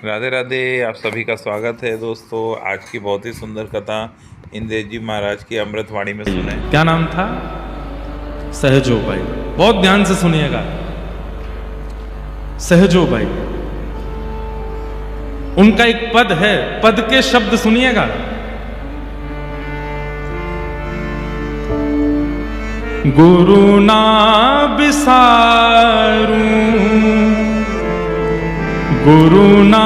राधे राधे। आप सभी का स्वागत है दोस्तों। आज की बहुत ही सुंदर कथा इंद्र जी महाराज की अमृतवाणी में सुने। क्या नाम था? सहजो भाई। बहुत ध्यान से सुनिएगा। सहजो भाई, उनका एक पद है, पद के शब्द सुनिएगा। गुरु ना बिसारूं, गुरु ना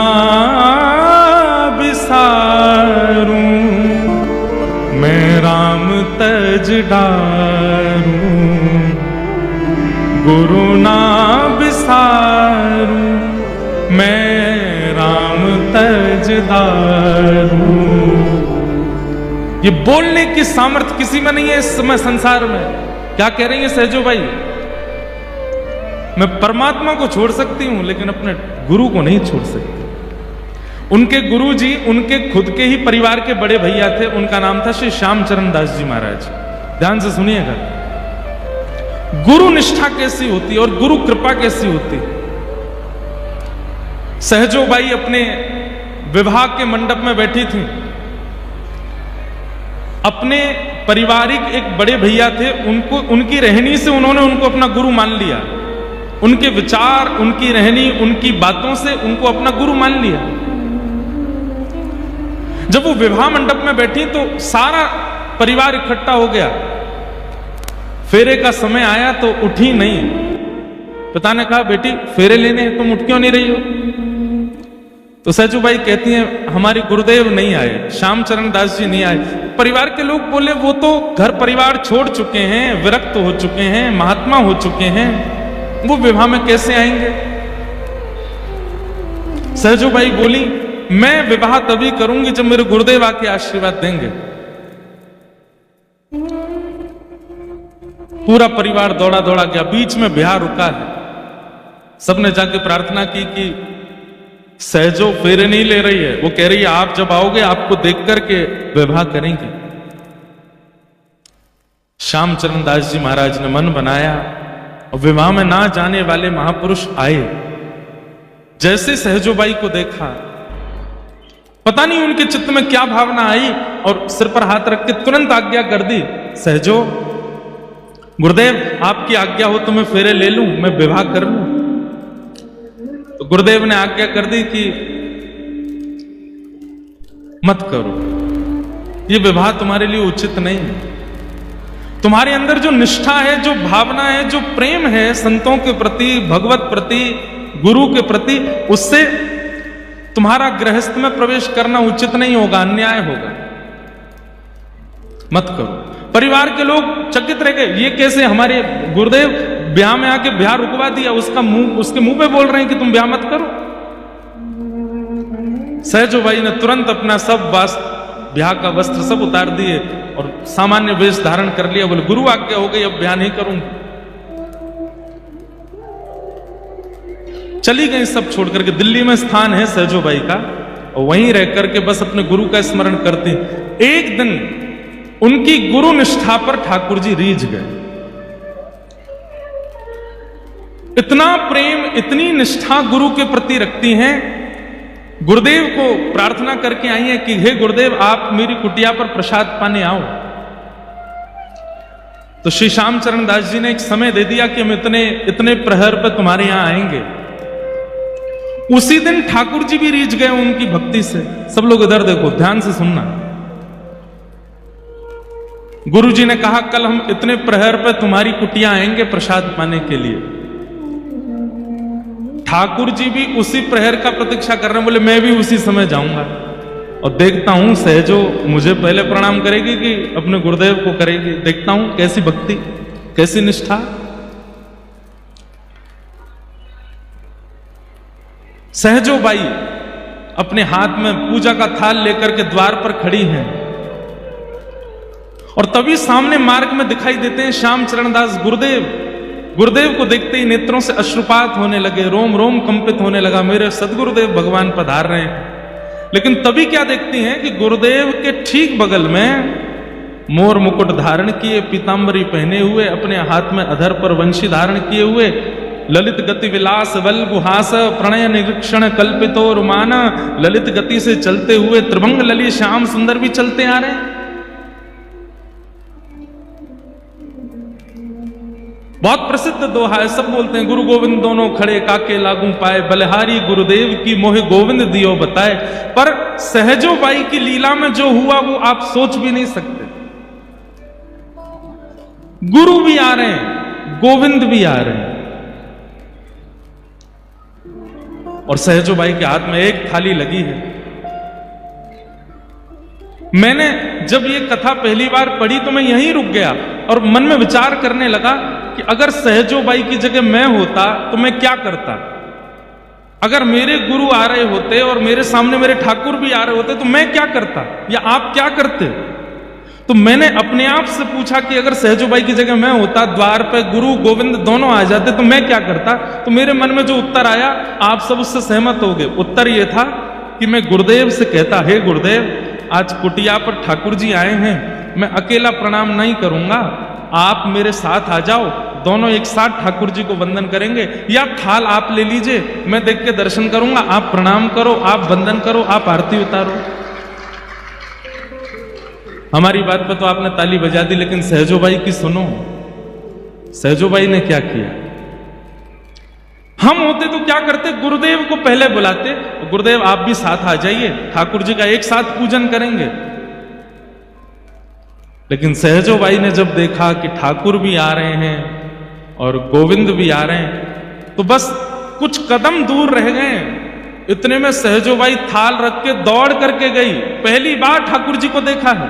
बिसारूं, मैं राम तज डारूं। गुरु ना बिसारूं, मैं राम तज डारूं। ये बोलने की सामर्थ्य किसी में नहीं है इस समय संसार में। क्या कह रही है सहजो भाई? मैं परमात्मा को छोड़ सकती हूं लेकिन अपने गुरु को नहीं छोड़ सकती। उनके गुरु जी उनके खुद के ही परिवार के बड़े भैया थे। उनका नाम था श्री श्यामचरण दास जी महाराज। ध्यान से सुनिएगा। गुरु निष्ठा कैसी होती और गुरु कृपा कैसी होती। सहजो बाई अपने विवाह के मंडप में बैठी थी। अपने पारिवारिक एक बड़े भैया थे, उनको उनकी रहनी से उन्होंने उनको अपना गुरु मान लिया। उनके विचार, उनकी रहनी, उनकी बातों से उनको अपना गुरु मान लिया। जब वो विवाह मंडप में बैठी तो सारा परिवार इकट्ठा हो गया। फेरे का समय आया तो उठी नहीं। पिता ने कहा, बेटी फेरे लेने तुम उठ क्यों नहीं रही हो? तो सहजो बाई कहती हैं, हमारे गुरुदेव नहीं आए, श्यामचरण दास जी नहीं आए। परिवार के लोग बोले, वो तो घर परिवार छोड़ चुके हैं, विरक्त हो चुके हैं, महात्मा हो चुके हैं, वो विवाह में कैसे आएंगे? सहजो बाई बोली, मैं विवाह तभी करूंगी जब मेरे गुरुदेव आके आशीर्वाद देंगे। पूरा परिवार दौड़ा दौड़ा गया। बीच में ब्याह रुका है। सबने जाके प्रार्थना की कि सहजो फेरे नहीं ले रही है। वो कह रही है, आप जब आओगे आपको देख करके विवाह करेंगे। श्यामचरण दास जी महाराज ने मन बनाया और विवाह में ना जाने वाले महापुरुष आए। जैसे सहजो बाई को देखा, पता नहीं उनके चित्त में क्या भावना आई और सिर पर हाथ रख के तुरंत आज्ञा कर दी, सहजो गुरुदेव आपकी आज्ञा हो तो मैं फेरे ले लूं, मैं विवाह कर लूं। तो गुरुदेव ने आज्ञा कर दी कि मत करो, ये विवाह तुम्हारे लिए उचित नहीं है। तुम्हारे अंदर जो निष्ठा है, जो भावना है, जो प्रेम है संतों के प्रति, भगवत प्रति, गुरु के प्रति, उससे तुम्हारा गृहस्थ में प्रवेश करना उचित नहीं होगा, अन्याय होगा, मत करो। परिवार के लोग चकित रह गए, ये कैसे हमारे गुरुदेव ब्याह में आके ब्याह रुकवा दिया, उसके मुंह पे बोल रहे हैं कि तुम ब्याह मत करो। सहजो बाई ने तुरंत अपना सब ब्याह का वस्त्र सब उतार दिए और सामान्य वेश धारण कर लिया। बोले, गुरु आज्ञा हो गई, अब ब्याह नहीं करूंगी। चली गई सब छोड़ करके। दिल्ली में स्थान है सहजो बाई का, और वहीं रह करके बस अपने गुरु का स्मरण करती। एक दिन उनकी गुरु निष्ठा पर ठाकुर जी रीझ गए। इतना प्रेम, इतनी निष्ठा गुरु के प्रति रखती हैं। गुरुदेव को प्रार्थना करके आई हैं कि हे गुरुदेव, आप मेरी कुटिया पर प्रसाद पाने आओ। तो श्री श्यामचरण दास जी ने एक समय दे दिया कि हम इतने प्रहर पर तुम्हारे यहां आएंगे। उसी दिन ठाकुर जी भी रीझ गए उनकी भक्ति से। सब लोग इधर देखो, ध्यान से सुनना। गुरु जी ने कहा, कल हम इतने प्रहर पर तुम्हारी कुटिया आएंगे प्रसाद पाने के लिए। ठाकुर जी भी उसी प्रहर का प्रतीक्षा कर रहे हैं। बोले, मैं भी उसी समय जाऊंगा और देखता हूं सहजो मुझे पहले प्रणाम करेगी कि अपने गुरुदेव को करेगी। देखता हूं कैसी भक्ति, कैसी निष्ठा। सहजो बाई अपने हाथ में पूजा का थाल लेकर के द्वार पर खड़ी हैं और तभी सामने मार्ग में दिखाई देते हैं श्यामचरण दास गुरुदेव। गुरुदेव को देखते ही नेत्रों से अश्रुपात होने लगे, रोम रोम कंपित होने लगा, मेरे सदगुरुदेव भगवान पधार रहे हैं। लेकिन तभी क्या देखती हैं कि गुरुदेव के ठीक बगल में मोर मुकुट धारण किए, पीतांबरी पहने हुए, अपने हाथ में अधर पर वंशी धारण किए हुए ललित गति विलास वल्गुहास प्रणय निरीक्षण कल्पितो रुमान। ललित गति से चलते हुए त्रिभंग ललित श्याम सुंदर भी चलते आ रहे हैं। बहुत प्रसिद्ध दोहा है, सब बोलते हैं, गुरु गोविंद दोनों खड़े काके लागू पाए, बलिहारी गुरुदेव की मोहे गोविंद दियो बताए। पर सहजो बाई की लीला में जो हुआ वो आप सोच भी नहीं सकते। गुरु भी आ रहे हैं, गोविंद भी आ रहे हैं, और सहजो बाई के हाथ में एक थाली लगी है। मैंने जब ये कथा पहली बार पढ़ी तो मैं यहीं रुक गया और मन में विचार करने लगा कि अगर सहजो बाई की जगह मैं होता तो मैं क्या करता। अगर मेरे गुरु आ रहे होते और मेरे सामने मेरे ठाकुर भी आ रहे होते तो मैं क्या करता, या आप क्या करते। तो मैंने अपने आप से पूछा कि अगर सहजो बाई की जगह मैं होता, द्वार पे गुरु गोविंद दोनों आ जाते तो मैं क्या करता। तो मेरे मन में जो उत्तर आया आप सब उससे सहमत हो गए। उत्तर यह था कि मैं गुरुदेव से कहता, हे गुरुदेव, आज कुटिया पर ठाकुर जी आए हैं, मैं अकेला प्रणाम नहीं करूंगा, आप मेरे साथ आ जाओ, दोनों एक साथ ठाकुर जी को वंदन करेंगे। या थाल आप ले लीजिए, मैं देख के दर्शन करूंगा, आप प्रणाम करो, आप वंदन करो, आप आरती उतारो। हमारी बात पर तो आपने ताली बजा दी, लेकिन सहजो बाई की सुनो। सहजो बाई ने क्या किया। हम होते तो क्या करते, गुरुदेव को पहले बुलाते, गुरुदेव आप भी साथ आ जाइए, ठाकुर जी का एक साथ पूजन करेंगे। लेकिन सहजो बाई ने जब देखा कि ठाकुर भी आ रहे हैं और गोविंद भी आ रहे हैं, तो बस कुछ कदम दूर रह गए। इतने में सहजो बाई थाल रख के दौड़ करके गई। पहली बार ठाकुर जी को देखा है,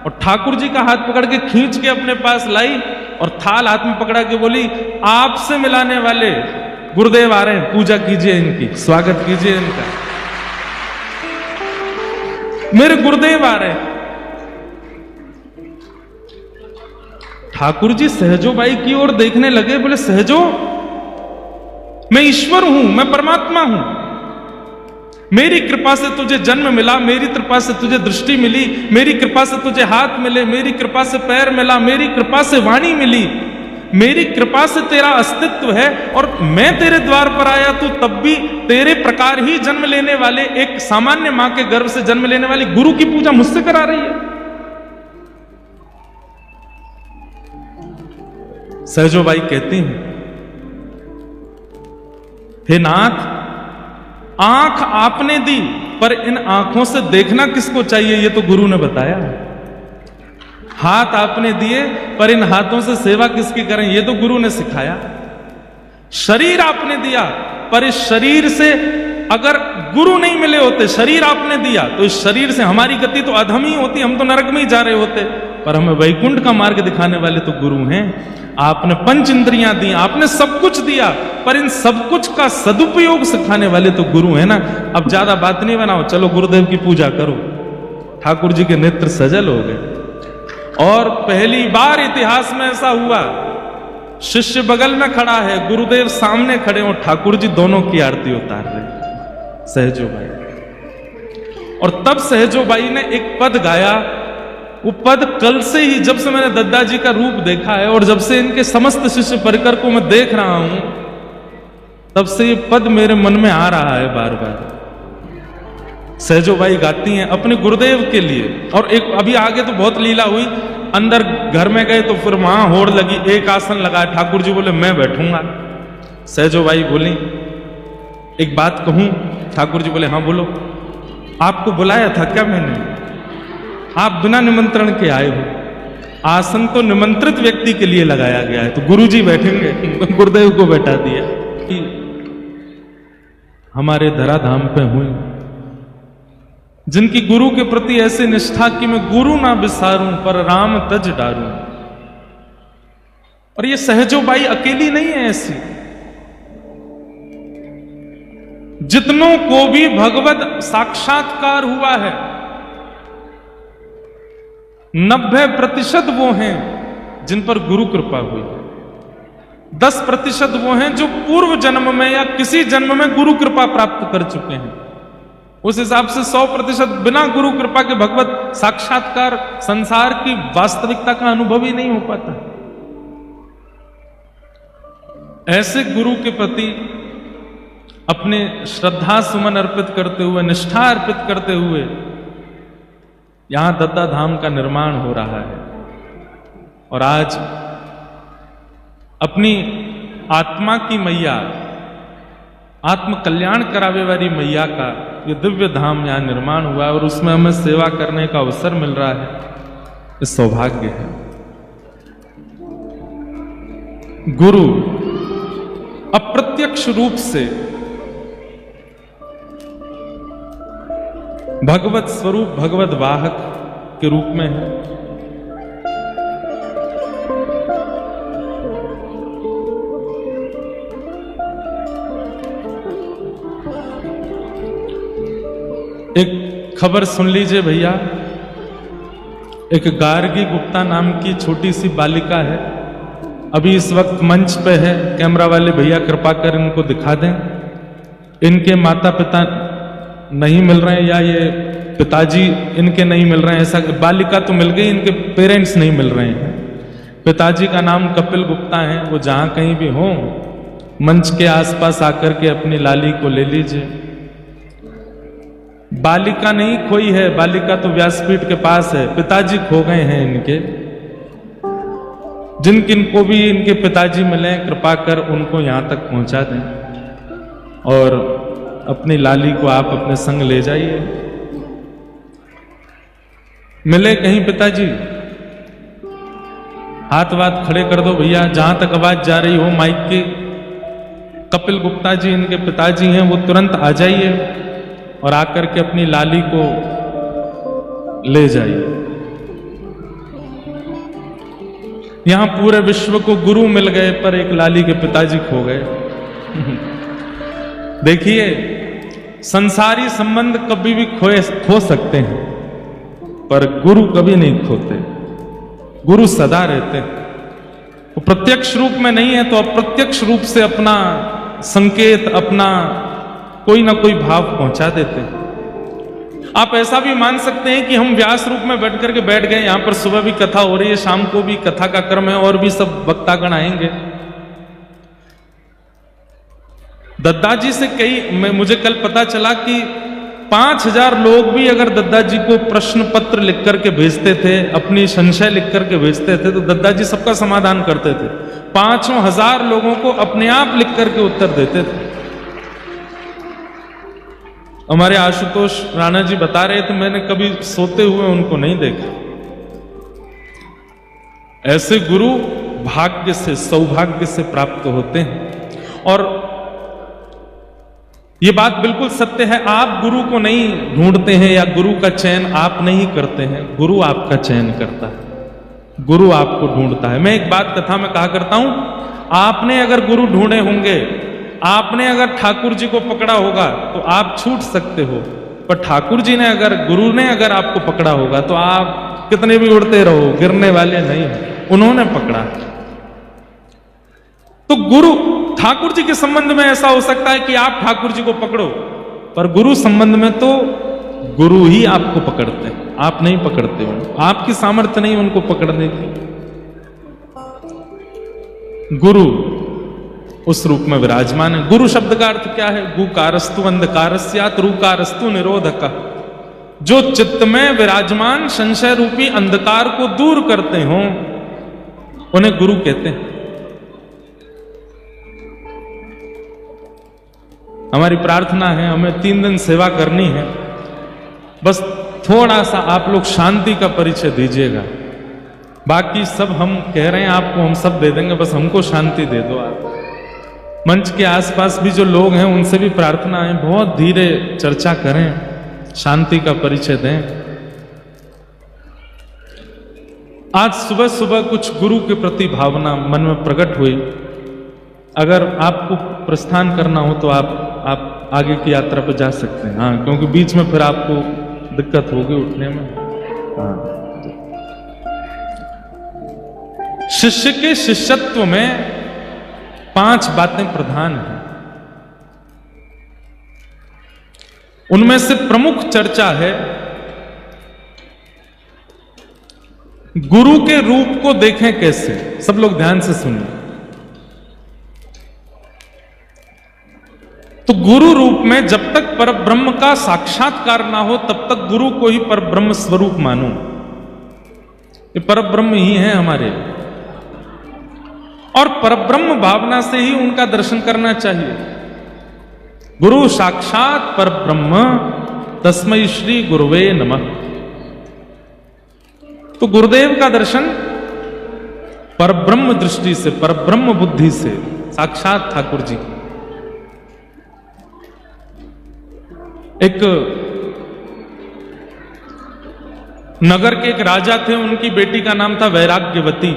और ठाकुर जी का हाथ पकड़ के खींच के अपने पास लाई और थाल हाथ में पकड़ा के बोली, आपसे मिलाने वाले गुरुदेव आ रहे हैं, पूजा कीजिए इनकी, स्वागत कीजिए इनका, मेरे गुरुदेव आ रहे हैं। ठाकुर जी सहजो बाई की ओर देखने लगे, बोले, सहजो, मैं ईश्वर हूं, मैं परमात्मा हूं, मेरी कृपा से तुझे जन्म मिला, मेरी कृपा से तुझे दृष्टि मिली, मेरी कृपा से तुझे हाथ मिले, मेरी कृपा से पैर मिला, मेरी कृपा से वाणी मिली, मेरी कृपा से तेरा अस्तित्व है, और मैं तेरे द्वार पर आया तो तब भी तेरे प्रकार ही जन्म लेने वाले, एक सामान्य मां के गर्भ से जन्म लेने वाली गुरु की पूजा मुझसे करा रही है। सहजो बाई कहती हैं, हे नाथ, आंख आपने दी, पर इन आंखों से देखना किसको चाहिए ये तो गुरु ने बताया। हाथ आपने दिए, पर इन हाथों से सेवा किसकी करें ये तो गुरु ने सिखाया। शरीर आपने दिया, पर इस शरीर से अगर गुरु नहीं मिले होते, शरीर आपने दिया तो इस शरीर से हमारी गति तो अधम ही होती, हम तो नरक में ही जा रहे होते, पर हमें वैकुंठ का मार्ग दिखाने वाले तो गुरु हैं। आपने पंच इंद्रियां दी, आपने सब कुछ दिया, पर इन सब कुछ का सदुपयोग सिखाने वाले तो गुरु है ना। अब ज्यादा बात नहीं बनाओ, चलो गुरुदेव की पूजा करो। ठाकुर जी के नेत्र सजल हो गए, और पहली बार इतिहास में ऐसा हुआ, शिष्य बगल में खड़ा है, गुरुदेव सामने खड़े और ठाकुर जी दोनों की आरती उतार रहे, सहजो बाई। और तब सहजो बाई ने एक पद गाया। वो पद कल से ही, जब से मैंने दद्दा जी का रूप देखा है और जब से इनके समस्त शिष्य परिकर को मैं देख रहा हूं, तब से ये पद मेरे मन में आ रहा है बार बार। सहजो बाई गाती हैं अपने गुरुदेव के लिए। और एक अभी आगे तो बहुत लीला हुई, अंदर घर में गए तो फिर वहां होड़ लगी, एक आसन लगाया, ठाकुर जी बोले मैं बैठूंगा। सहजो बाई बोली, एक बात कहूं? ठाकुर जी बोले हाँ बोलो। आपको बुलाया था क्या मैंने? आप बिना निमंत्रण के आए हो। आसन तो निमंत्रित व्यक्ति के लिए लगाया गया है, तो गुरु जी बैठेंगे, गुरुदेव को बैठा दिया। हमारे धराधाम पे हुए जिनकी गुरु के प्रति ऐसी निष्ठा कि मैं गुरु ना बिसारूं पर राम तज डारूं। और ये सहजो बाई अकेली नहीं है ऐसी, जितनों को भी भगवत साक्षात्कार हुआ है 90% वो हैं जिन पर गुरु कृपा हुई है। 10% वो हैं जो पूर्व जन्म में या किसी जन्म में गुरु कृपा प्राप्त कर चुके हैं। उस हिसाब से 100% बिना गुरु कृपा के भगवत साक्षात्कार संसार की वास्तविकता का अनुभव ही नहीं हो पाता। ऐसे गुरु के प्रति अपने श्रद्धा सुमन अर्पित करते हुए, निष्ठा अर्पित करते हुए यहां दद्दा धाम का निर्माण हो रहा है। और आज अपनी आत्मा की मैया, आत्म कल्याण करावे वाली मैया का ये दिव्य धाम यहां निर्माण हुआ है और उसमें हमें सेवा करने का अवसर मिल रहा है। ये सौभाग्य है। गुरु अप्रत्यक्ष रूप से भगवत स्वरूप, भगवत वाहक के रूप में है। एक खबर सुन लीजिए भैया। एक गार्गी गुप्ता नाम की छोटी सी बालिका है, अभी इस वक्त मंच पे है। कैमरा वाले भैया कृपा कर इनको दिखा दें। इनके माता पिता नहीं मिल रहे हैं या ये पिताजी इनके नहीं मिल रहे हैं, ऐसा। बालिका तो मिल गई, इनके पेरेंट्स नहीं मिल रहे हैं। पिताजी का नाम कपिल गुप्ता है। वो जहां कहीं भी हो मंच के आसपास आकर के अपनी लाली को ले लीजिए। बालिका नहीं खोई है, बालिका तो व्यासपीठ के पास है। पिताजी खो गए हैं इनके। जिन किन को भी इनके पिताजी मिले कृपा कर उनको यहां तक पहुंचा दें और अपनी लाली को आप अपने संग ले जाइए। मिले कहीं पिताजी, हाथ वाथ खड़े कर दो भैया, जहां तक आवाज जा रही हो माइक की। कपिल गुप्ता जी इनके पिताजी हैं, वो तुरंत आ जाइए और आकर के अपनी लाली को ले जाइए। यहां पूरे विश्व को गुरु मिल गए पर एक लाली के पिताजी खो गए। देखिए, संसारी संबंध कभी भी खो सकते हैं पर गुरु कभी नहीं खोते। गुरु सदा रहते हैं। वो प्रत्यक्ष रूप में नहीं है तो अप्रत्यक्ष रूप से अपना संकेत, अपना कोई ना कोई भाव पहुंचा देते हैं। आप ऐसा भी मान सकते हैं कि हम व्यास रूप में बैठ करके बैठ गए। यहां पर सुबह भी कथा हो रही है, शाम को भी कथा का क्रम है और भी सब वक्तागण आएंगे। दद्दा जी से मुझे कल पता चला कि 5000 लोग भी अगर दद्दा जी को प्रश्न पत्र लिख करके भेजते थे, अपनी संशय लिख करके भेजते थे, तो दद्दा जी सबका समाधान करते थे। 5000 लोगों को अपने आप लिख करके उत्तर देते थे। हमारे आशुतोष राणा जी बता रहे थे, मैंने कभी सोते हुए उनको नहीं देखा। ऐसे गुरु भाग्य से, सौभाग्य से प्राप्त होते हैं। और ये बात बिल्कुल सत्य है। आप गुरु को नहीं ढूंढते हैं या गुरु का चयन आप नहीं करते हैं, गुरु आपका चयन करता है, गुरु आपको ढूंढता है। मैं एक बात कथा में कहा करता हूं, आपने अगर गुरु ढूंढे होंगे, आपने अगर ठाकुर जी को पकड़ा होगा तो आप छूट सकते हो, पर ठाकुर जी ने अगर, गुरु ने अगर आपको पकड़ा होगा तो आप कितने भी उड़ते रहो, गिरने वाले नहीं। उन्होंने पकड़ा। तो गुरु, ठाकुर जी के संबंध में ऐसा हो सकता है कि आप ठाकुर जी को पकड़ो, पर गुरु संबंध में तो गुरु ही आपको पकड़ते हैं, आप नहीं पकड़ते हो। आपकी सामर्थ्य नहीं उनको पकड़ने की। गुरु उस रूप में विराजमान है। गुरु शब्द का अर्थ क्या है? गुकारस्तु अंधकारस्यात् रूकारस्तु निरोधक। जो चित्त में विराजमान संशय रूपी अंधकार को दूर करते हो उन्हें गुरु कहते हैं। हमारी प्रार्थना है, हमें 3 दिन सेवा करनी है, बस थोड़ा सा आप लोग शांति का परिचय दीजिएगा। बाकी सब हम कह रहे हैं आपको, हम सब दे देंगे, बस हमको शांति दे दो आप। मंच के आसपास भी जो लोग हैं उनसे भी प्रार्थना है, बहुत धीरे चर्चा करें, शांति का परिचय दें। आज सुबह सुबह कुछ गुरु के प्रति भावना मन में प्रकट हुई। अगर आपको प्रस्थान करना हो तो आप आगे की यात्रा पर जा सकते हैं। हाँ, क्योंकि बीच में फिर आपको दिक्कत होगी उठने में। हाँ, शिष्य के शिष्यत्व में 5 बातें प्रधान हैं। उनमें से प्रमुख चर्चा है गुरु के रूप को देखें कैसे। सब लोग ध्यान से सुनिए। तो गुरु रूप में जब तक परब्रह्म का साक्षात्कार ना हो तब तक गुरु को ही परब्रह्म स्वरूप मानो। ये परब्रह्म ही है हमारे, और परब्रह्म भावना से ही उनका दर्शन करना चाहिए। गुरु साक्षात परब्रह्म तस्मै श्री गुरुवे नमः। तो गुरुदेव का दर्शन परब्रह्म दृष्टि से, परब्रह्म बुद्धि से, साक्षात ठाकुर जी। एक नगर के एक राजा थे, उनकी बेटी का नाम था वैराग्यवती।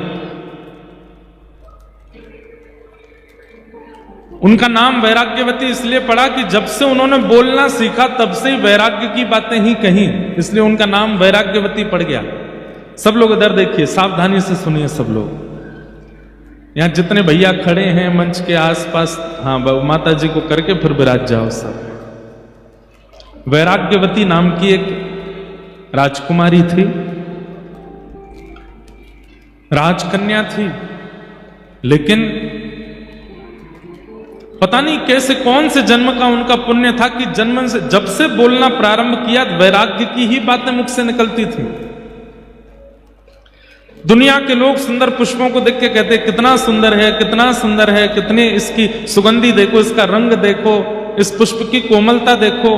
उनका नाम वैराग्यवती इसलिए पड़ा कि जब से उन्होंने बोलना सीखा तब से ही वैराग्य की बातें ही कही, इसलिए उनका नाम वैराग्यवती पड़ गया। सब लोग इधर देखिए, सावधानी से सुनिए सब लोग। यहां जितने भैया खड़े हैं मंच के आसपास, हाँ माता जी को करके फिर विराज जाओ सब। वैराग्यवती नाम की एक राजकुमारी थी, राजकन्या थी, लेकिन पता नहीं कैसे कौन से जन्म का उनका पुण्य था कि जन्म से जब से बोलना प्रारंभ किया वैराग्य की ही बातें मुख से निकलती थी। दुनिया के लोग सुंदर पुष्पों को देख के कहते कितना सुंदर है, कितना सुंदर है, कितनी इसकी सुगंधी देखो, इसका रंग देखो, इस पुष्प की कोमलता देखो।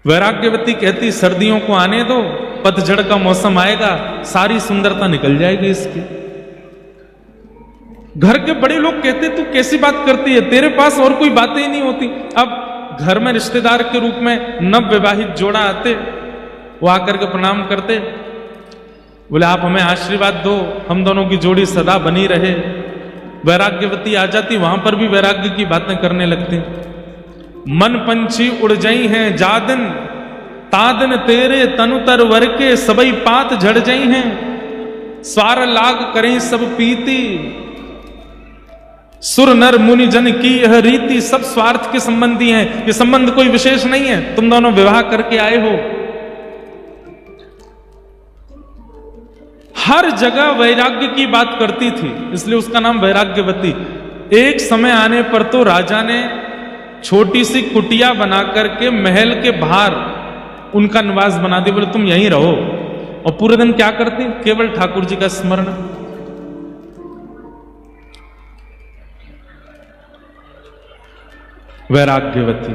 वैराग्यवती कहती सर्दियों को आने दो, पतझड़ का मौसम आएगा, सारी सुंदरता निकल जाएगी इसकी। घर के बड़े लोग कहते तू कैसी बात करती है, तेरे पास और कोई बातें ही नहीं होती। अब घर में रिश्तेदार के रूप में नव विवाहित जोड़ा आते, वो आकर के प्रणाम करते, बोले आप हमें आशीर्वाद दो, हम दोनों की जोड़ी सदा बनी रहे। वैराग्यवती आ जाती, वहां पर भी वैराग्य की बातें करने लगती। मन पंछी उड़ जाई हैं जादिन, तादिन तेरे तनुतर वर के सबई पात झड़ जाई हैं, स्वार लाग करें सब पीती, सुर नर मुनि जन की यह रीति। सब स्वार्थ के संबंधी हैं, ये संबंध कोई विशेष नहीं है, तुम दोनों विवाह करके आए हो। हर जगह वैराग्य की बात करती थी, इसलिए उसका नाम वैराग्यवती। एक समय आने पर तो राजा ने छोटी सी कुटिया बना करके महल के बाहर उनका निवास बना दिया, बोले तुम यहीं रहो। और पूरे दिन क्या करती, केवल ठाकुर जी का स्मरण। वैराग्यवती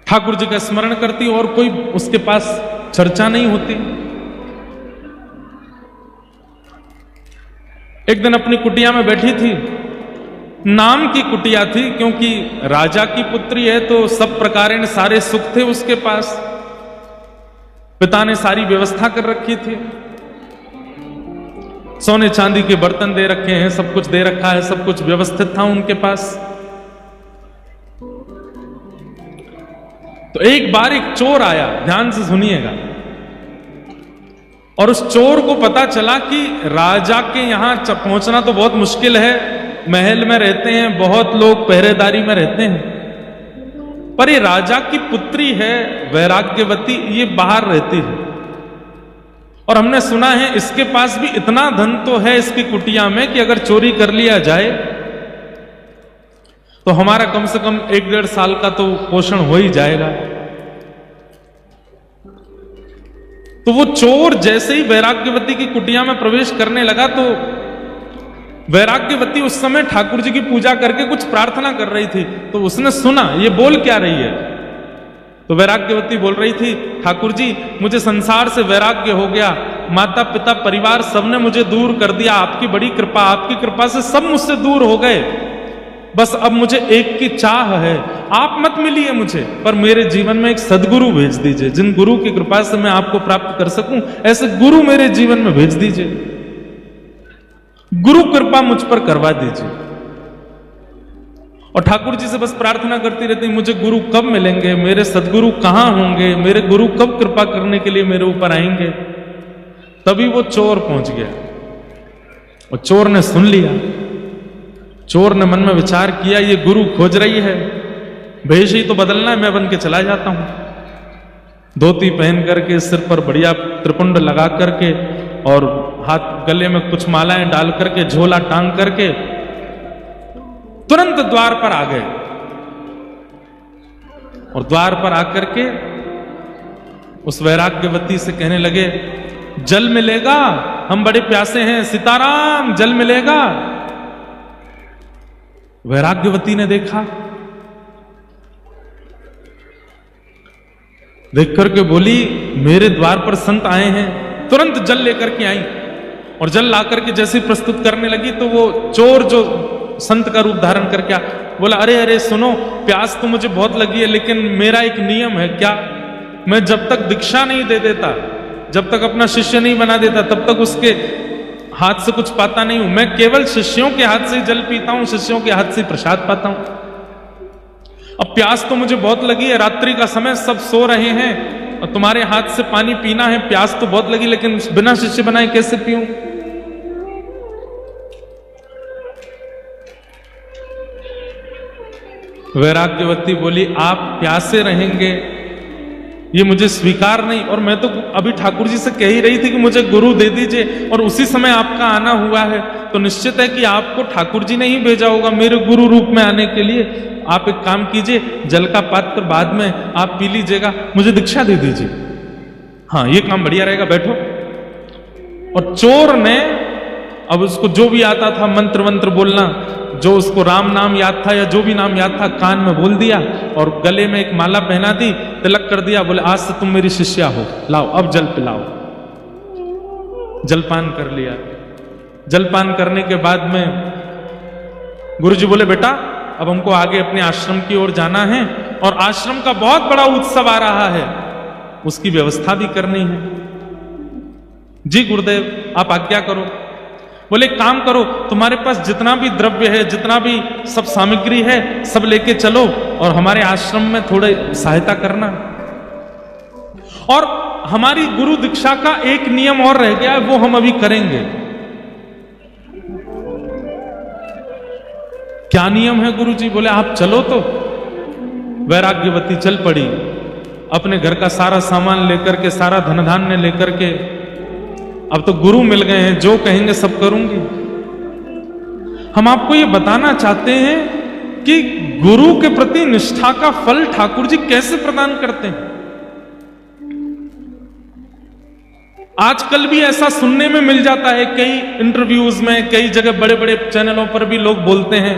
ठाकुर जी का स्मरण करती और कोई उसके पास चर्चा नहीं होती। एक दिन अपनी कुटिया में बैठी थी, नाम की कुटिया थी क्योंकि राजा की पुत्री है तो सब प्रकारेण सारे सुख थे उसके पास, पिता ने सारी व्यवस्था कर रखी थी, सोने चांदी के बर्तन दे रखे हैं, सब कुछ दे रखा है, सब कुछ व्यवस्थित था उनके पास। तो एक बार एक चोर आया, ध्यान से सुनिएगा, और उस चोर को पता चला कि राजा के यहां पहुंचना तो बहुत मुश्किल है, महल में रहते हैं, बहुत लोग पहरेदारी में रहते हैं, पर ये राजा की पुत्री है वैराग्यवती, ये बाहर रहती है। और हमने सुना है इसके पास भी इतना धन तो है इसकी कुटिया में कि अगर चोरी कर लिया जाए तो हमारा कम से कम 1-1.5 साल का तो पोषण हो ही जाएगा। तो वो चोर जैसे ही वैराग्यवती की कुटिया में प्रवेश करने लगा तो वैराग्यवती उस समय ठाकुर जी की पूजा करके कुछ प्रार्थना कर रही थी, तो उसने सुना ये बोल क्या रही है। तो वैराग्यवती बोल रही थी, ठाकुर जी मुझे संसार से वैराग्य हो गया, माता पिता परिवार सबने मुझे दूर कर दिया, आपकी बड़ी कृपा, आपकी कृपा से सब मुझसे दूर हो गए, बस अब मुझे एक की चाह है, आप मत मिलिए मुझे, पर मेरे जीवन में एक सदगुरु भेज दीजिए, जिन गुरु की कृपा से मैं आपको प्राप्त कर सकूं, ऐसे गुरु मेरे जीवन में भेज दीजिए, गुरु कृपा मुझ पर करवा दीजिए। और ठाकुर जी से बस प्रार्थना करती रहती, मुझे गुरु कब मिलेंगे, मेरे सदगुरु कहां होंगे, मेरे गुरु कब कृपा करने के लिए मेरे ऊपर आएंगे। तभी वो चोर पहुंच गया और चोर ने सुन लिया। चोर ने मन में विचार किया, ये गुरु खोज रही है, भेष ही तो बदलना है, मैं बन के चला जाता हूं। धोती पहन करके, सिर पर बढ़िया त्रिपुंड लगा करके और हाथ गले में कुछ मालाएं डाल करके, झोला टांग करके तुरंत द्वार पर आ गए। और द्वार पर आकर के उस वैराग्यवती से कहने लगे, जल मिलेगा, हम बड़े प्यासे हैं, सीताराम जल मिलेगा। वैराग्यवती ने देखा, देख करके बोली, मेरे द्वार पर संत आए हैं। तुरंत जल लेकर के आई और जल ला करके जैसे प्रस्तुत करने लगी तो वो चोर जो संत का रूप धारण करके बोला, अरे अरे सुनो, प्यास तो मुझे बहुत लगी है, लेकिन मेरा एक नियम है। क्या? मैं जब तक दीक्षा नहीं दे देता, जब तक अपना शिष्य नहीं बना देता, तब तक उसके हाथ से कुछ पाता नहीं हूं। मैं केवल शिष्यों के हाथ से जल पीता हूं, शिष्यों के हाथ से प्रसाद पाता हूं। अब प्यास तो मुझे बहुत लगी है, रात्रि का समय, सब सो रहे हैं और तुम्हारे हाथ से पानी पीना है। प्यास तो बहुत लगी, लेकिन बिना शिष्य बनाए कैसे पीऊं? वैराग्यवती बोली, आप प्यासे रहेंगे ये मुझे स्वीकार नहीं, और मैं तो अभी ठाकुर जी से कह ही रही थी कि मुझे गुरु दे दीजिए, और उसी समय आपका आना हुआ है, तो निश्चित है कि आपको ठाकुर जी ने ही भेजा होगा मेरे गुरु रूप में आने के लिए। आप एक काम कीजिए, जल का पात्र बाद में आप पी लीजिएगा, मुझे दीक्षा दे दीजिए। हाँ, ये काम बढ़िया रहेगा, बैठो। और चोर ने अब उसको जो भी आता था मंत्र वंत्र बोलना, जो उसको राम नाम याद था या जो भी नाम याद था, कान में बोल दिया और गले में एक माला पहना दी, तिलक कर दिया, बोले आज से तुम मेरी शिष्या हो, लाओ अब जल पिलाओ। जलपान कर लिया। जलपान करने के बाद में गुरुजी बोले, बेटा अब हमको आगे अपने आश्रम की ओर जाना है और आश्रम का बहुत बड़ा उत्सव आ रहा है, उसकी व्यवस्था भी करनी है। जी गुरुदेव, आप आज्ञा करो। बोले काम करो, तुम्हारे पास जितना भी द्रव्य है, जितना भी सब सामग्री है, सब लेके चलो और हमारे आश्रम में थोड़े सहायता करना। और हमारी गुरु दीक्षा का एक नियम और रह गया है, वो हम अभी करेंगे। क्या नियम है गुरुजी? बोले आप चलो। तो वैराग्यवती चल पड़ी, अपने घर का सारा सामान लेकर के, सारा धन धान्य लेकर के। अब तो गुरु मिल गए हैं, जो कहेंगे सब करूंगी। हम आपको ये बताना चाहते हैं कि गुरु के प्रति निष्ठा का फल ठाकुर जी कैसे प्रदान करते हैं। आजकल भी ऐसा सुनने में मिल जाता है, कई इंटरव्यूज में, कई जगह बड़े बड़े चैनलों पर भी लोग बोलते हैं,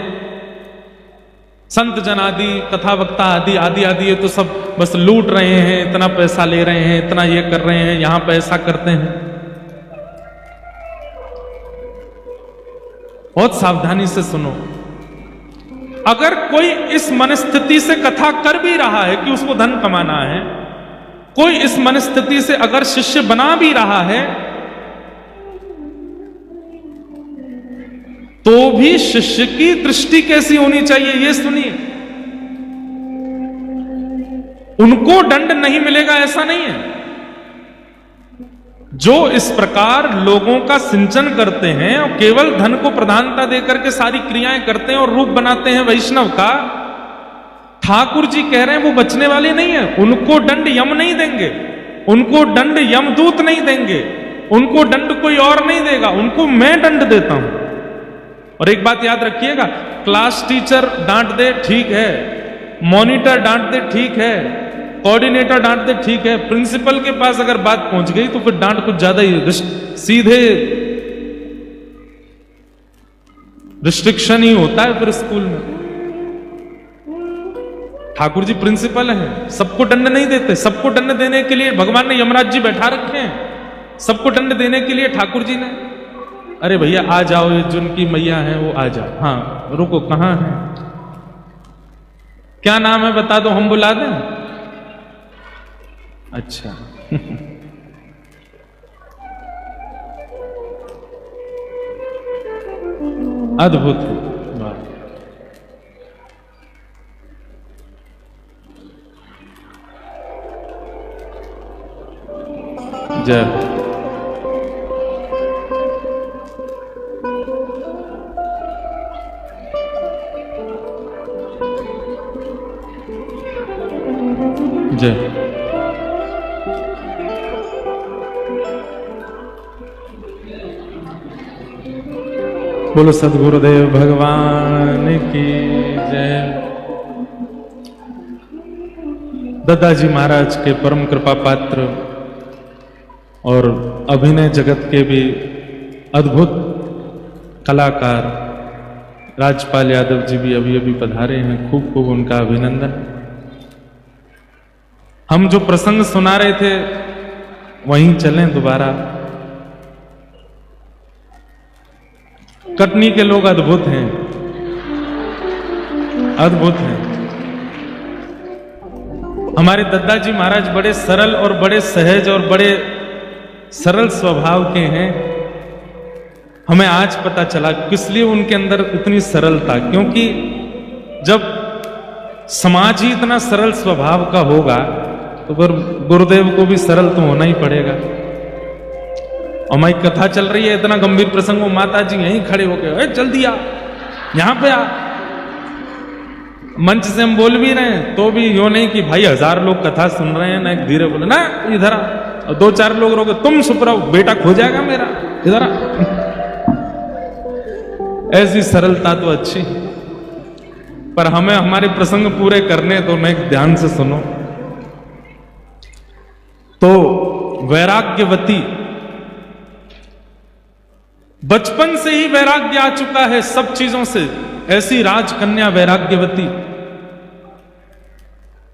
संत जन आदि, कथा वक्ता आदि आदि आदि, ये तो सब बस लूट रहे हैं, इतना पैसा ले रहे हैं, इतना ये कर रहे हैं, यहां पैसा करते हैं। बहुत सावधानी से सुनो। अगर कोई इस मनस्थिति से कथा कर भी रहा है कि उसको धन कमाना है, कोई इस मनस्थिति से अगर शिष्य बना भी रहा है, तो भी शिष्य की दृष्टि कैसी होनी चाहिए ये सुनिए। उनको दंड नहीं मिलेगा ऐसा नहीं है। जो इस प्रकार लोगों का सिंचन करते हैं और केवल धन को प्रधानता देकर के सारी क्रियाएं करते हैं और रूप बनाते हैं वैष्णव का, ठाकुर जी कह रहे हैं वो बचने वाले नहीं है। उनको दंड यम नहीं देंगे, उनको दंड यमदूत नहीं देंगे, उनको दंड कोई और नहीं देगा, उनको मैं दंड देता हूं। और एक बात याद रखिएगा, क्लास टीचर डांट दे ठीक है, मॉनिटर डांट दे ठीक है, कोऑर्डिनेटर डांट दे ठीक है, प्रिंसिपल के पास अगर बात पहुंच गई तो फिर डांट कुछ ज्यादा ही सीधे रिस्ट्रिक्शन ही होता है फिर स्कूल में। ठाकुर जी प्रिंसिपल हैं, सबको दंड नहीं देते। सबको दंड देने के लिए भगवान ने यमराज जी बैठा रखे हैं, सबको दंड देने के लिए ठाकुर जी ने, अरे भैया आ जाओ, ये जिनकी मैया है वो आ जाओ। हाँ रुको, कहां है, क्या नाम है बता दो, हम बुला दें। अच्छा अद्भुत, जय जय। बोलो सदगुरुदेव भगवान की जय। दादाजी महाराज के परम कृपा पात्र और अभिनय जगत के भी अद्भुत कलाकार राजपाल यादव जी भी अभी अभी पधारे हैं, खूब खूब उनका अभिनंदन। हम जो प्रसंग सुना रहे थे वहीं चलें दोबारा। कटनी के लोग अद्भुत हैं, अद्भुत हैं। हमारे दादाजी महाराज बड़े सरल और बड़े सहज और बड़े सरल स्वभाव के हैं। हमें आज पता चला किस लिए उनके अंदर इतनी सरलता, क्योंकि जब समाज ही इतना सरल स्वभाव का होगा तो फिर गुरुदेव को भी सरल तो होना ही पड़ेगा। और हमारी कथा चल रही है, इतना गंभीर प्रसंग, वो माता जी यहीं खड़े हो गए, जल्दी आ, यहां पे आ। मंच से हम बोल भी रहे हैं तो भी यो नहीं कि भाई 1000 लोग कथा सुन रहे हैं ना, एक धीरे बोले ना इधर आ, और 2-4 लोग रोके, तुम चुप रहो, बेटा खो जाएगा मेरा, इधर आ। ऐसी सरलता तो अच्छी, पर हमें हमारे प्रसंग पूरे करने तो नहीं, ध्यान से सुनो। तो वैराग्यवती, बचपन से ही वैराग्य आ चुका है सब चीजों से, ऐसी राजकन्या वैराग्यवती।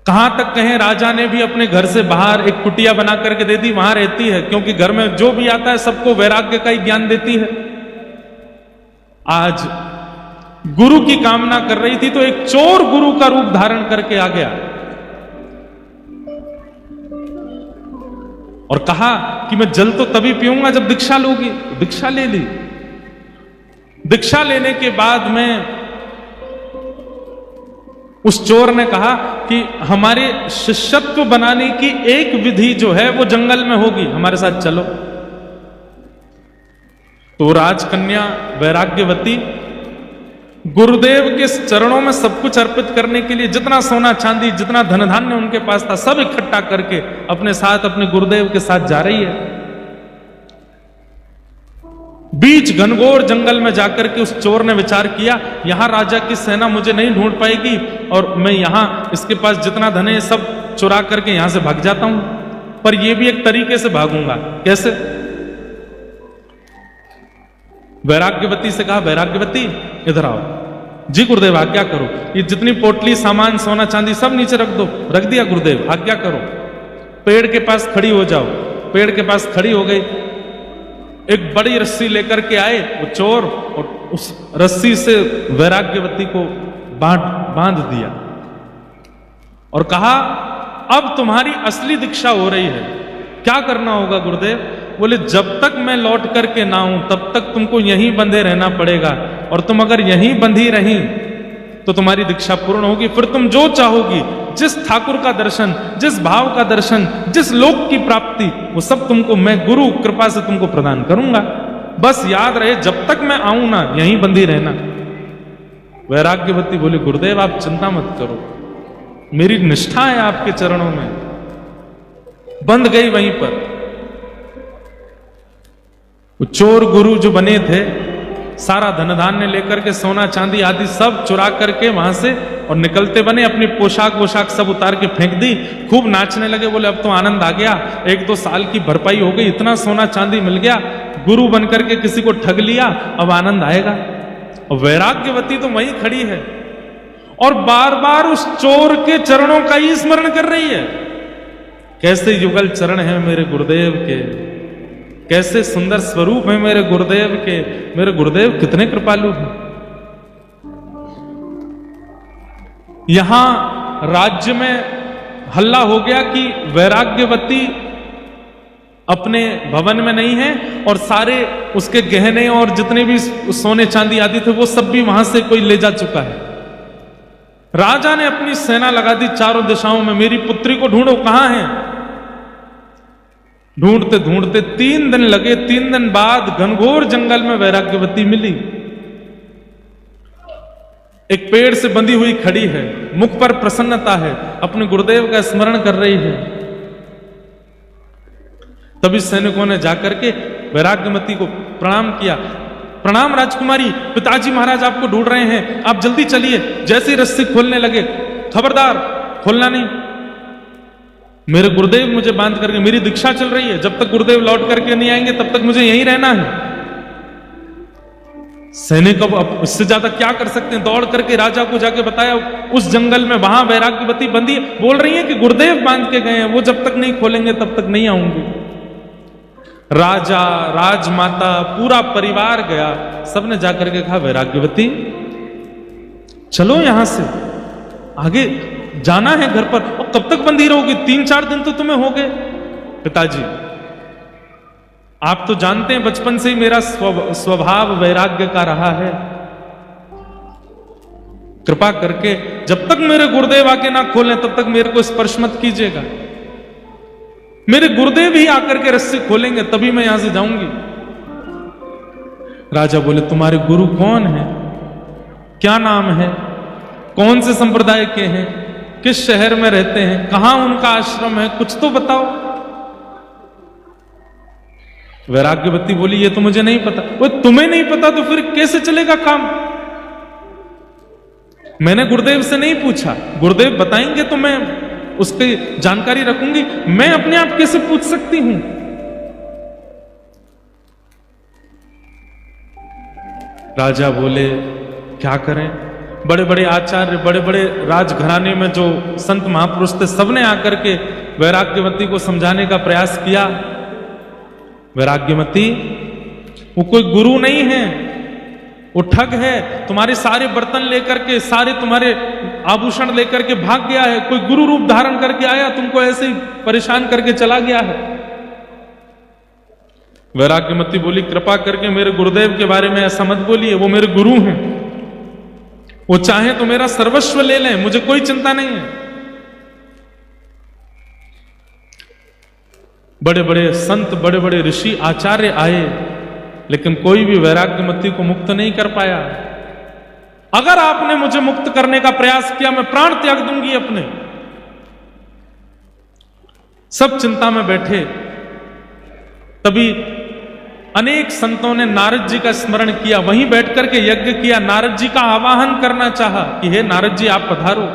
कहां तक कहें, राजा ने भी अपने घर से बाहर एक कुटिया बना करके दे दी, वहां रहती है, क्योंकि घर में जो भी आता है सबको वैराग्य का ही ज्ञान देती है। आज गुरु की कामना कर रही थी तो एक चोर गुरु का रूप धारण करके आ गया और कहा कि मैं जल तो तभी पीऊंगा जब दीक्षा लोगी। दीक्षा ले ली। दीक्षा लेने के बाद में उस चोर ने कहा कि हमारे शिष्यत्व बनाने की एक विधि जो है वो जंगल में होगी, हमारे साथ चलो। तो राजकन्या वैराग्यवती गुरुदेव के चरणों में सब कुछ अर्पित करने के लिए जितना सोना चांदी, जितना धन धान्य उनके पास था, सब इकट्ठा करके अपने साथ अपने गुरुदेव के साथ जा रही है। बीच घनघोर जंगल में जाकर के उस चोर ने विचार किया, यहां राजा की सेना मुझे नहीं ढूंढ पाएगी और मैं यहां इसके पास जितना धन है सब चुरा करके यहां से भाग जाता हूं, पर यह भी एक तरीके से भागूंगा। कैसे? वैराग्यवती से कहा, वैराग्यवती इधर आओ। जी गुरुदेव आज्ञा करो। ये जितनी पोटली सामान सोना चांदी सब नीचे रख दो। रख दिया गुरुदेव, आज्ञा करो। पेड़ के पास खड़ी हो जाओ। पेड़ के पास खड़ी हो गई। एक बड़ी रस्सी लेकर के आए वो चोर और उस रस्सी से वैराग्यवती को बांध दिया और कहा, अब तुम्हारी असली दीक्षा हो रही है। क्या करना होगा गुरुदेव? बोले, जब तक मैं लौट करके ना आऊं तब तक तुमको यहीं बंधे रहना पड़ेगा, और तुम अगर यहीं बंधी रही तो तुम्हारी दीक्षा पूर्ण होगी। फिर तुम जो चाहोगी, जिस ठाकुर का दर्शन, जिस भाव का दर्शन, जिस लोक की प्राप्ति, वो सब तुमको मैं गुरु कृपा से तुमको प्रदान करूंगा। बस याद रहे, जब तक मैं आऊं ना यहीं बंधी रहना। वैराग्यवती बोली, गुरुदेव आप चिंता मत करो, मेरी निष्ठा है आपके चरणों में। बंध गई वहीं पर। वो चोर गुरु जो बने थे सारा धन धान्य लेकर के, सोना चांदी आदि सब चुरा करके वहां से और निकलते बने। अपनी पोशाक सब उतार के फेंक दी। खूब नाचने लगे। बोले, अब तो आनंद आ गया, 1-2 साल की भरपाई हो गई, इतना सोना चांदी मिल गया, गुरु बन करके किसी को ठग लिया, अब आनंद आएगा। और वैराग्यवती तो वहीं खड़ी है और बार बार उस चोर के चरणों का ही स्मरण कर रही है। कैसे युगल चरण है मेरे गुरुदेव के, कैसे सुंदर स्वरूप है मेरे गुरुदेव के। मेरे गुरुदेव कितने कृपालु हैं। यहां राज्य में हल्ला हो गया कि वैराग्यवती अपने भवन में नहीं है और सारे उसके गहने और जितने भी सोने चांदी आदि थे वो सब भी वहां से कोई ले जा चुका है। राजा ने अपनी सेना लगा दी चारों दिशाओं में, मेरी पुत्री को ढूंढो, कहां है। ढूंढते ढूंढते 3 दिन लगे। 3 दिन बाद घनघोर जंगल में वैराग्यवती मिली। एक पेड़ से बंधी हुई खड़ी है, मुख पर प्रसन्नता है, अपने गुरुदेव का स्मरण कर रही है। तभी सैनिकों ने जाकर के वैराग्यवती को प्रणाम किया। प्रणाम राजकुमारी, पिताजी महाराज आपको ढूंढ रहे हैं, आप जल्दी चलिए। जैसे ही रस्सी खोलने लगे, खबरदार खोलना नहीं, मेरे गुरुदेव मुझे बांध करके, मेरी दीक्षा चल रही है, जब तक गुरुदेव लौट करके नहीं आएंगे तब तक मुझे यहीं रहना है। सैनिक अब इससे ज्यादा क्या कर सकते हैं, दौड़ करके राजा को जाके बताया, उस जंगल में वहां वैराग्यवती बंदी बोल रही है कि गुरुदेव बांध के गए हैं, वो जब तक नहीं खोलेंगे तब तक नहीं आऊंगी। राजा, राजमाता, पूरा परिवार गया, सबने जाकर के कहा वैराग्यवती चलो यहां से आगे जाना है घर पर। और कब तक बंदी रहोगी, 3-4 दिन तो तुम्हें हो गए। पिताजी आप तो जानते हैं बचपन से ही मेरा स्वभाव वैराग्य का रहा है, कृपा करके जब तक मेरे गुरुदेव आके ना खोलें तब तक मेरे को स्पर्श मत कीजिएगा। मेरे गुरुदेव ही आकर के रस्सी खोलेंगे तभी मैं यहां से जाऊंगी। राजा बोले तुम्हारे गुरु कौन है, क्या नाम है, कौन से संप्रदाय के हैं, किस शहर में रहते हैं, कहां उनका आश्रम है, कुछ तो बताओ। वैराग्यवती बोली ये तो मुझे नहीं पता। वो तुम्हें नहीं पता तो फिर कैसे चलेगा काम, मैंने गुरुदेव से नहीं पूछा, गुरुदेव बताएंगे तो मैं उसकी जानकारी रखूंगी, मैं अपने आप कैसे पूछ सकती हूं। राजा बोले क्या करें, बड़े बड़े आचार्य, बड़े बड़े राजघराने में जो संत महापुरुष थे, सबने आकर के वैराग्यवती को समझाने का प्रयास किया। वैराग्यवती वो कोई गुरु नहीं है, वो ठग है, तुम्हारे सारे बर्तन लेकर के, सारे तुम्हारे आभूषण लेकर के भाग गया है, कोई गुरु रूप धारण करके आया, तुमको ऐसे ही परेशान करके चला गया है। वैराग्यवती बोली कृपा करके मेरे गुरुदेव के बारे में ऐसा मत बोलिए, वो मेरे गुरु हैं, वो चाहे तो मेरा सर्वस्व ले लें, मुझे कोई चिंता नहीं है। बड़े बड़े संत, बड़े बड़े ऋषि आचार्य आए, लेकिन कोई भी वैराग्यवती को मुक्त नहीं कर पाया। अगर आपने मुझे मुक्त करने का प्रयास किया मैं प्राण त्याग दूंगी अपने। सब चिंता में बैठे, तभी अनेक संतों ने नारद जी का स्मरण किया, वहीं बैठ करके यज्ञ किया, नारद जी का आवाहन करना चाहा कि हे नारद जी आप पधारो।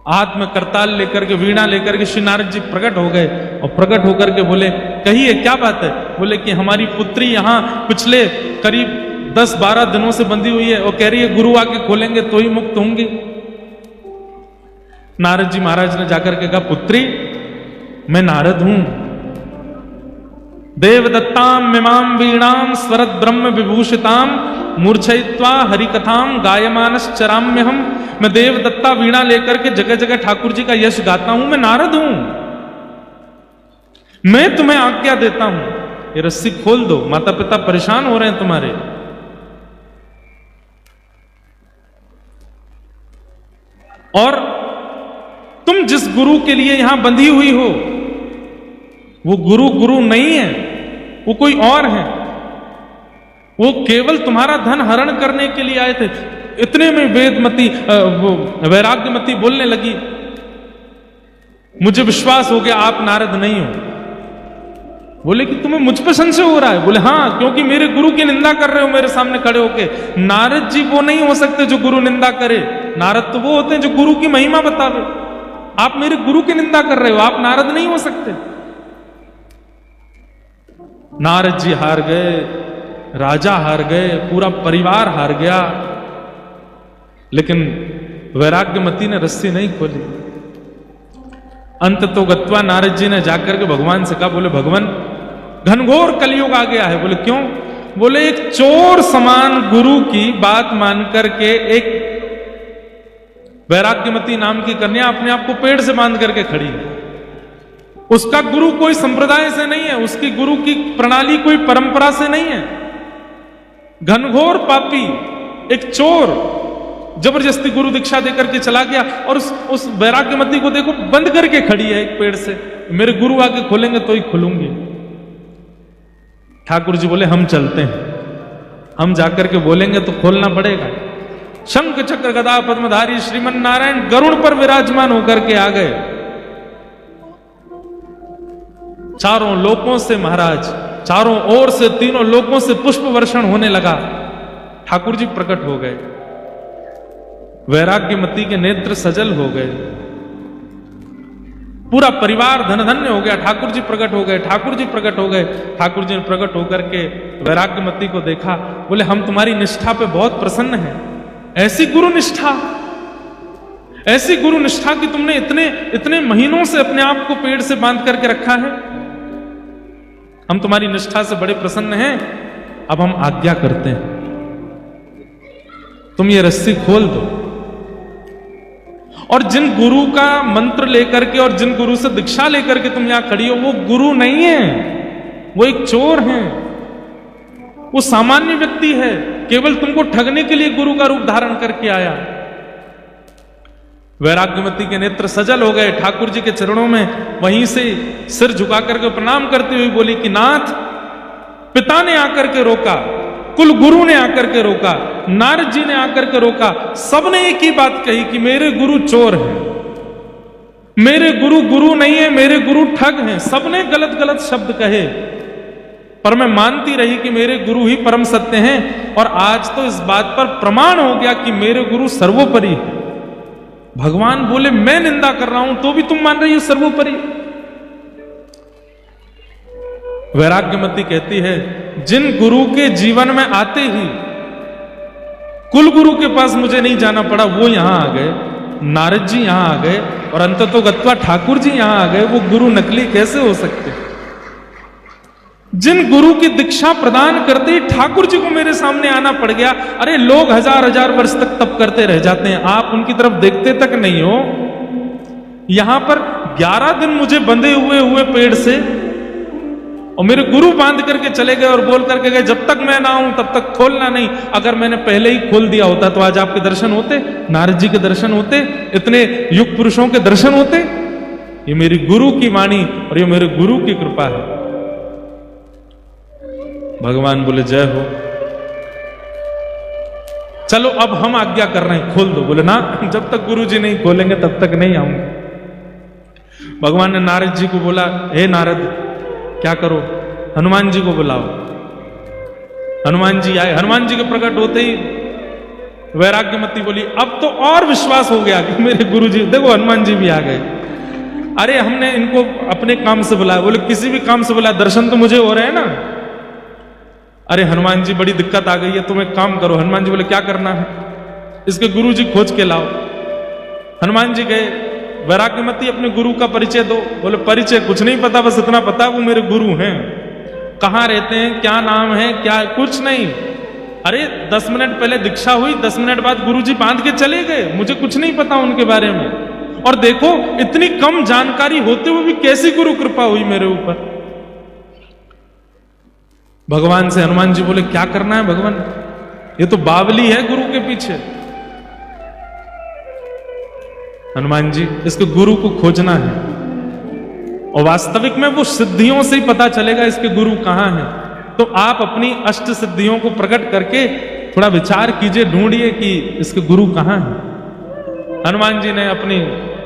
हाथ में करताल लेकर के, वीणा लेकर के श्री नारद जी प्रकट हो गए और प्रकट होकर के बोले कहिए क्या बात है। बोले कि हमारी पुत्री यहां पिछले करीब 10-12 दिनों से बंधी हुई है, और कह रही है गुरु आके खोलेंगे तो ही मुक्त होंगी। नारद जी महाराज ने जाकर के कहा पुत्री मैं नारद हूं, देवदत्ताम मिमाम वीणाम स्वरत ब्रह्म विभूषिताम मूर्छयित्वा हरिकथाम गायमानस चराम्य हम। मैं देवदत्ता वीणा लेकर के जगह जगह ठाकुर जी का यश गाता हूं, मैं नारद हूं, मैं तुम्हें आज्ञा देता हूं ये रस्सी खोल दो, माता पिता परेशान हो रहे हैं तुम्हारे। और तुम जिस गुरु के लिए यहां बंधी हुई हो वो गुरु नहीं है, वो कोई और है, वो केवल तुम्हारा धन हरण करने के लिए आए थे। इतने में वेदमती वैराग्यमती बोलने लगी मुझे विश्वास हो गया आप नारद नहीं हो। बोले कि तुम्हें मुझ पर संशय हो रहा है। बोले हाँ, क्योंकि मेरे गुरु की निंदा कर रहे हो मेरे सामने खड़े होके। नारद जी वो नहीं हो सकते जो गुरु निंदा करे, नारद तो वो होते हैं जो गुरु की महिमा बतावे। आप मेरे गुरु की निंदा कर रहे हो, आप नारद नहीं हो सकते। नारद जी हार गए, राजा हार गए, पूरा परिवार हार गया, लेकिन वैराग्यमती ने रस्सी नहीं खोली। अंत तो गत्वा नारद जी ने जाकर के भगवान से कहा, बोले भगवान घनघोर कलयुग आ गया है। बोले क्यों? बोले एक चोर समान गुरु की बात मान करके एक वैराग्यमती नाम की कन्या अपने आप को पेड़ से बांध करके खड़ी है। उसका गुरु कोई संप्रदाय से नहीं है, उसकी गुरु की प्रणाली कोई परंपरा से नहीं है। घनघोर पापी एक चोर जबरदस्ती गुरु दीक्षा देकर के चला गया, और उस वैराग्यमती को देखो बंद करके खड़ी है एक पेड़ से। मेरे गुरु आके खोलेंगे तो ही खुलूंगी। ठाकुर जी बोले हम चलते हैं, हम जाकर के बोलेंगे तो खोलना पड़ेगा। शंख चक्र गदा पद्मधारी श्रीमन नारायण गरुड़ पर विराजमान होकर के आ गए। चारों लोकों से महाराज चारों ओर से तीनों लोगों से पुष्प वर्षण होने लगा। ठाकुर जी प्रकट हो गए, वैराग्यमती के नेत्र सजल हो गए, पूरा परिवार धनधन्य हो गया। ठाकुर जी प्रकट हो गए, ठाकुर जी प्रकट हो गए। ठाकुर जी ने प्रकट होकर के वैराग्यमती को देखा, बोले हम तुम्हारी निष्ठा पे बहुत प्रसन्न हैं। ऐसी गुरु निष्ठा, ऐसी गुरु निष्ठा कि तुमने इतने इतने महीनों से अपने आप को पेड़ से बांध करके रखा है। हम तुम्हारी निष्ठा से बड़े प्रसन्न हैं। अब हम आज्ञा करते हैं, तुम ये रस्सी खोल दो। और जिन गुरु का मंत्र लेकर के और जिन गुरु से दीक्षा लेकर के तुम यहां खड़ी हो, वो गुरु नहीं है, वो एक चोर है, वो सामान्य व्यक्ति है, केवल तुमको ठगने के लिए गुरु का रूप धारण करके आया। वैराग्यमती के नेत्र सजल हो गए, ठाकुर जी के चरणों में वहीं से सिर झुका करके प्रणाम करती हुई बोली कि नाथ, पिता ने आकर के रोका, कुल गुरु ने आकर के रोका, नारद जी ने आकर के रोका, सबने एक ही बात कही कि मेरे गुरु चोर हैं, मेरे गुरु गुरु नहीं है, मेरे गुरु ठग हैं। सबने गलत गलत शब्द कहे, पर मैं मानती रही कि मेरे गुरु ही परम सत्य हैं। और आज तो इस बात पर प्रमाण हो गया कि मेरे गुरु सर्वोपरि है। भगवान बोले मैं निंदा कर रहा हूं तो भी तुम मान रही हो सर्वोपरि। वैराग्यमती कहती है, जिन गुरु के जीवन में आते ही कुल गुरु के पास मुझे नहीं जाना पड़ा, वो यहां आ गए, नारद जी यहां आ गए, और अंततोगत्वा ठाकुर जी यहां आ गए। वो गुरु नकली कैसे हो सकते? जिन गुरु की दीक्षा प्रदान करते ही ठाकुर जी को मेरे सामने आना पड़ गया। अरे लोग हजार हजार वर्ष तक तप करते रह जाते हैं, आप उनकी तरफ देखते तक नहीं हो। यहां पर 11 दिन मुझे बंधे हुए पेड़ से, और मेरे गुरु बांध करके चले गए और बोल करके गए जब तक मैं ना आऊं तब तक खोलना नहीं। अगर मैंने पहले ही खोल दिया होता तो आज आपके दर्शन होते, नारद जी के दर्शन होते, इतने युग पुरुषों के दर्शन होते। ये मेरी गुरु की वाणी और ये मेरे गुरु की कृपा है। भगवान बोले जय हो, चलो अब हम आज्ञा कर रहे हैं, खोल दो। बोले ना, जब तक गुरु जी नहीं खोलेंगे तब तक नहीं आऊंगा। भगवान ने नारद जी को बोला, हे नारद क्या करो, हनुमान जी को बुलाओ। हनुमान जी आए, हनुमान जी के प्रकट होते ही वैराग्यमती बोली अब तो और विश्वास हो गया कि मेरे गुरु जी, देखो हनुमान जी भी आ गए। अरे हमने इनको अपने काम से बुलाया। बोले किसी भी काम से बुलाया, दर्शन तो मुझे हो रहे हैं ना। अरे हनुमान जी बड़ी दिक्कत आ गई है, तुम एक काम करो। हनुमान जी बोले क्या करना है? इसके गुरु जी खोज के लाओ। हनुमान जी गए, वैराग्यमती अपने गुरु का परिचय दो। बोले परिचय कुछ नहीं पता, बस इतना पता वो मेरे गुरु हैं। कहाँ रहते हैं, क्या नाम है, क्या, कुछ नहीं। अरे 10 मिनट पहले दीक्षा हुई, 10 मिनट बाद गुरुजी बांध के चले गए, मुझे कुछ नहीं पता उनके बारे में। और देखो इतनी कम जानकारी होते हुए भी कैसी गुरु कृपा हुई मेरे ऊपर। भगवान से हनुमान जी बोले क्या करना है भगवान, ये तो बावली है गुरु के पीछे। हनुमान जी इसके गुरु को खोजना है, और वास्तविक में वो सिद्धियों से ही पता चलेगा इसके गुरु कहां हैं। तो आप अपनी अष्ट सिद्धियों को प्रकट करके थोड़ा विचार कीजिए, ढूंढिए कि इसके गुरु कहां हैं। हनुमान जी ने अपनी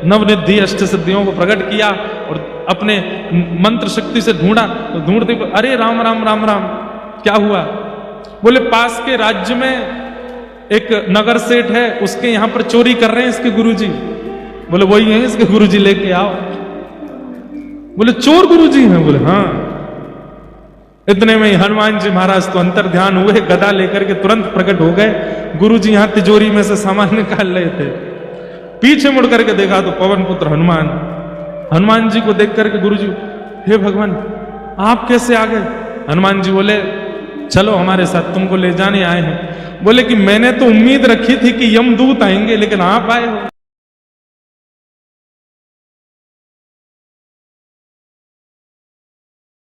नवनिधि अष्ट सिद्धियों को प्रकट किया और अपने मंत्र शक्ति से ढूंढा। तो ढूंढते अरे राम राम राम राम, क्या हुआ? बोले पास के राज्य में एक नगर सेठ है, उसके यहां पर चोरी कर रहे हैं इसके गुरुजी। बोले वही है इसके गुरुजी, लेके आओ। बोले चोर गुरुजी हैं? बोले हाँ। इतने में ही हनुमान जी महाराज तो अंतर ध्यान हुए, गदा लेकर के तुरंत प्रकट हो गए। गुरुजी यहां तिजोरी में से सामान निकाल रहे थे, पीछे मुड़ करके देखा तो पवन पुत्र हनुमान। हनुमान जी को देख करके गुरुजी, हे भगवान आप कैसे आ गए? हनुमान जी बोले चलो हमारे साथ, तुमको ले जाने आए हैं। बोले कि मैंने तो उम्मीद रखी थी कि यमदूत आएंगे, लेकिन आप आए हो।